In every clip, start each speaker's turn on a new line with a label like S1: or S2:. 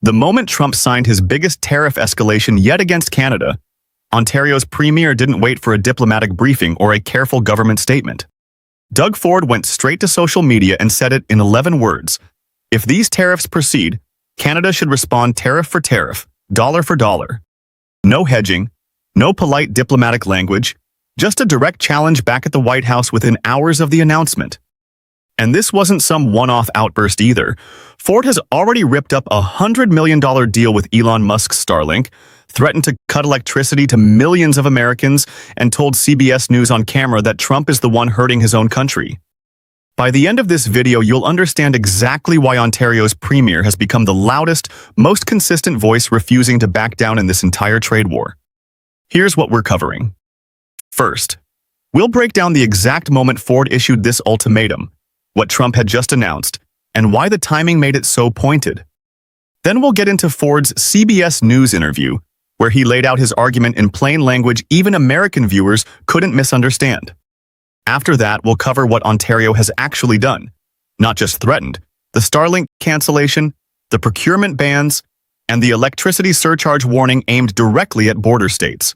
S1: The moment Trump signed his biggest tariff escalation yet against Canada, Ontario's premier didn't wait for a diplomatic briefing or a careful government statement. Doug Ford went straight to social media and said it in 11 words. If these tariffs proceed, Canada should respond tariff for tariff, dollar for dollar. No hedging, no polite diplomatic language, just a direct challenge back at the White House within hours of the announcement. And this wasn't some one-off outburst either. Ford has already ripped up a $100 million deal with Elon Musk's Starlink, threatened to cut electricity to millions of Americans, and told CBS News on camera that Trump is the one hurting his own country. By the end of this video, you'll understand exactly why Ontario's premier has become the loudest, most consistent voice refusing to back down in this entire trade war. Here's what we're covering. First, we'll break down the exact moment Ford issued this ultimatum, what Trump had just announced, and why the timing made it so pointed. Then we'll get into Ford's CBS News interview, where he laid out his argument in plain language even American viewers couldn't misunderstand. After that, we'll cover what Ontario has actually done, not just threatened, the Starlink cancellation, the procurement bans, and the electricity surcharge warning aimed directly at border states.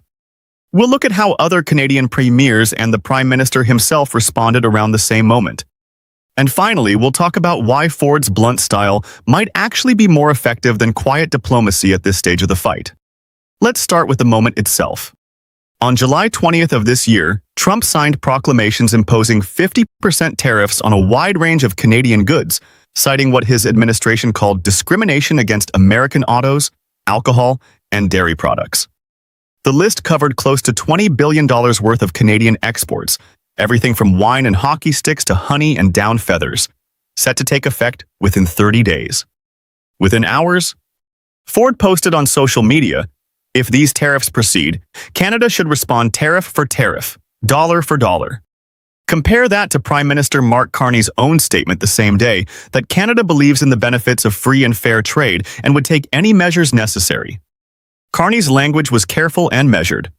S1: We'll look at how other Canadian premiers and the Prime Minister himself responded around the same moment. And finally, we'll talk about why Ford's blunt style might actually be more effective than quiet diplomacy at this stage of the fight. Let's start with the moment itself. On July 20th of this year, Trump signed proclamations imposing 50% tariffs on a wide range of Canadian goods, citing what his administration called discrimination against American autos, alcohol, and dairy products. The list covered close to $20 billion worth of Canadian exports, everything from wine and hockey sticks to honey and down feathers, set to take effect within 30 days. Within hours, Ford posted on social media, if these tariffs proceed, Canada should respond tariff for tariff, dollar for dollar. Compare that to Prime Minister Mark Carney's own statement the same day that Canada believes in the benefits of free and fair trade and would take any measures necessary. Carney's language was careful and measured.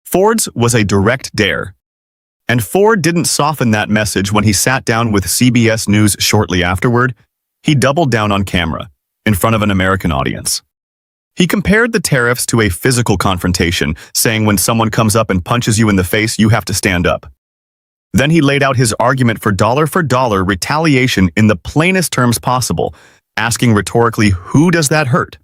S1: Ford's was a direct dare. And Ford didn't soften that message when he sat down with CBS News shortly afterward. He doubled down on camera, in front of an American audience. He compared the tariffs to a physical confrontation, saying when someone comes up and punches you in the face, you have to stand up. Then he laid out his argument for dollar retaliation in the plainest terms possible, asking rhetorically, who does that hurt?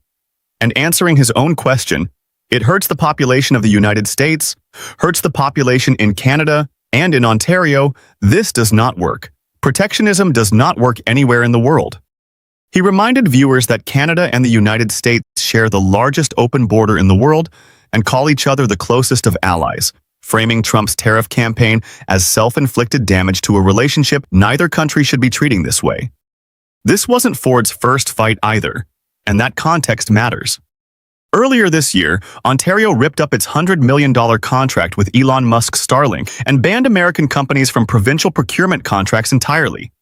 S1: And answering his own question, it hurts the population of the United States, hurts the population in Canada, and in Ontario. This does not work. Protectionism does not work anywhere in the world. He reminded viewers that Canada and the United States share the largest open border in the world and call each other the closest of allies, framing Trump's tariff campaign as self-inflicted damage to a relationship neither country should be treating this way. This wasn't Ford's first fight either, and that context matters. Earlier this year, Ontario ripped up its $100 million contract with Elon Musk's Starlink and banned American companies from provincial procurement contracts entirely.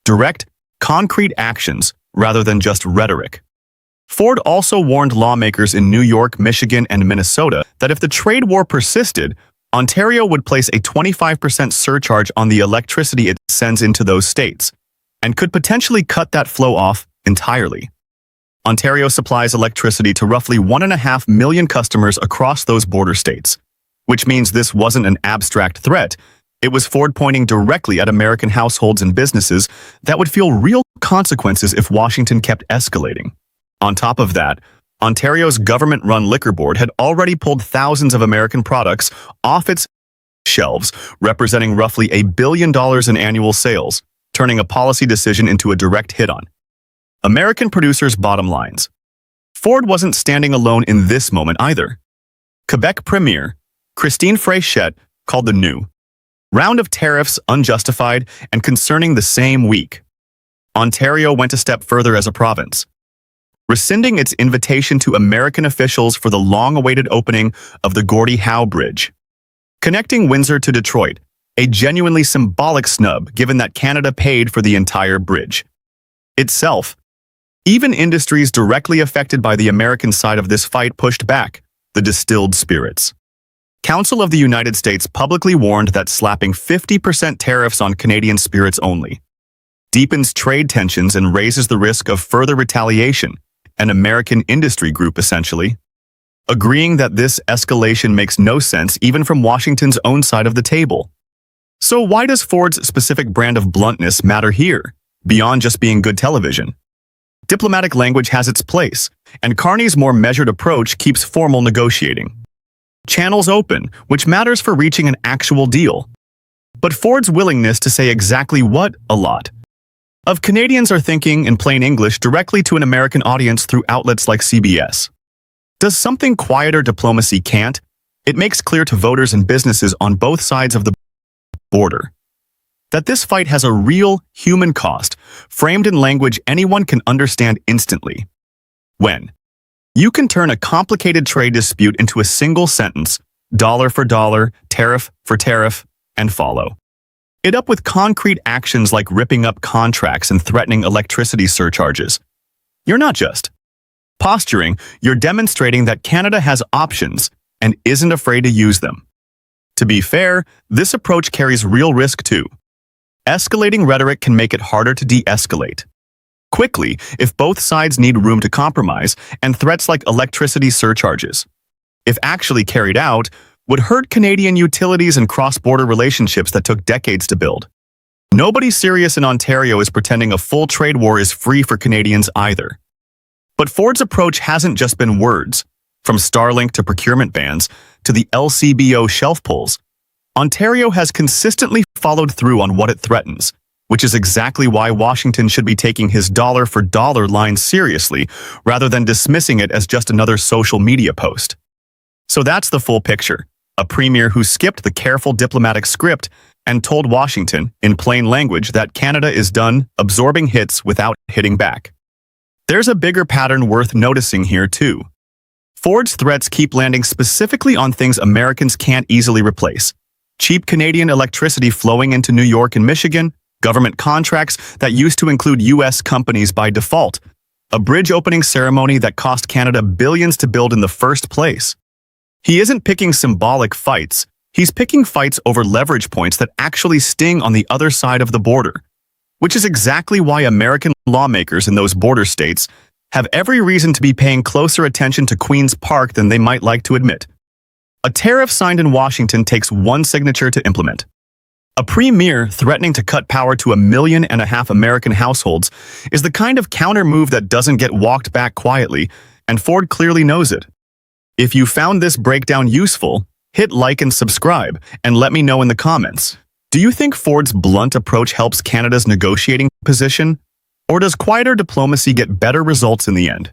S1: Direct, concrete actions rather than just rhetoric. Ford also warned lawmakers in New York, Michigan, and Minnesota that if the trade war persisted, Ontario would place a 25% surcharge on the electricity it sends into those states, and could potentially cut that flow off entirely. Ontario supplies electricity to roughly 1.5 million customers across those border states, which means this wasn't an abstract threat. It was Ford pointing directly at American households and businesses that would feel real consequences if Washington kept escalating. On top of that, Ontario's government-run liquor board had already pulled thousands of American products off its shelves, representing roughly $1 billion in annual sales, turning a policy decision into a direct hit on American producers' bottom lines. Ford wasn't standing alone in this moment either. Quebec Premier Christine Fréchette called the new round of tariffs unjustified and concerning the same week. Ontario went a step further as a province, rescinding its invitation to American officials for the long-awaited opening of the Gordie Howe Bridge, connecting Windsor to Detroit, a genuinely symbolic snub given that Canada paid for the entire bridge itself. Even industries directly affected by the American side of this fight pushed back, the distilled spirits. Council of the United States publicly warned that slapping 50% tariffs on Canadian spirits only deepens trade tensions and raises the risk of further retaliation, an American industry group essentially, agreeing that this escalation makes no sense even from Washington's own side of the table. So why does Ford's specific brand of bluntness matter here, beyond just being good television? Diplomatic language has its place, and Carney's more measured approach keeps formal negotiating channels open, which matters for reaching an actual deal. But Ford's willingness to say exactly what a lot of Canadians are thinking in plain English directly to an American audience through outlets like CBS. Does something quieter diplomacy can't? It makes clear to voters and businesses on both sides of the border that this fight has a real human cost, framed in language anyone can understand instantly. When you can turn a complicated trade dispute into a single sentence, dollar for dollar, tariff for tariff, and follow it up with concrete actions like ripping up contracts and threatening electricity surcharges. You're not just posturing, you're demonstrating that Canada has options and isn't afraid to use them. To be fair, this approach carries real risk too. Escalating rhetoric can make it harder to de-escalate quickly if both sides need room to compromise, and threats like electricity surcharges, if actually carried out, would hurt Canadian utilities and cross-border relationships that took decades to build. Nobody serious in Ontario is pretending a full trade war is free for Canadians either. But Ford's approach hasn't just been words. From Starlink to procurement bans to the LCBO shelf pulls, Ontario has consistently followed through on what it threatens, which is exactly why Washington should be taking his dollar-for-dollar line seriously rather than dismissing it as just another social media post. So that's the full picture. A premier who skipped the careful diplomatic script and told Washington, in plain language, that Canada is done absorbing hits without hitting back. There's a bigger pattern worth noticing here, too. Ford's threats keep landing specifically on things Americans can't easily replace. Cheap Canadian electricity flowing into New York and Michigan, government contracts that used to include U.S. companies by default, a bridge opening ceremony that cost Canada billions to build in the first place. He isn't picking symbolic fights, he's picking fights over leverage points that actually sting on the other side of the border, which is exactly why American lawmakers in those border states have every reason to be paying closer attention to Queen's Park than they might like to admit. A tariff signed in Washington takes one signature to implement. A premier threatening to cut power to 1.5 million American households is the kind of counter move that doesn't get walked back quietly, and Ford clearly knows it. If you found this breakdown useful, hit like and subscribe, and let me know in the comments. Do you think Ford's blunt approach helps Canada's negotiating position? Or does quieter diplomacy get better results in the end?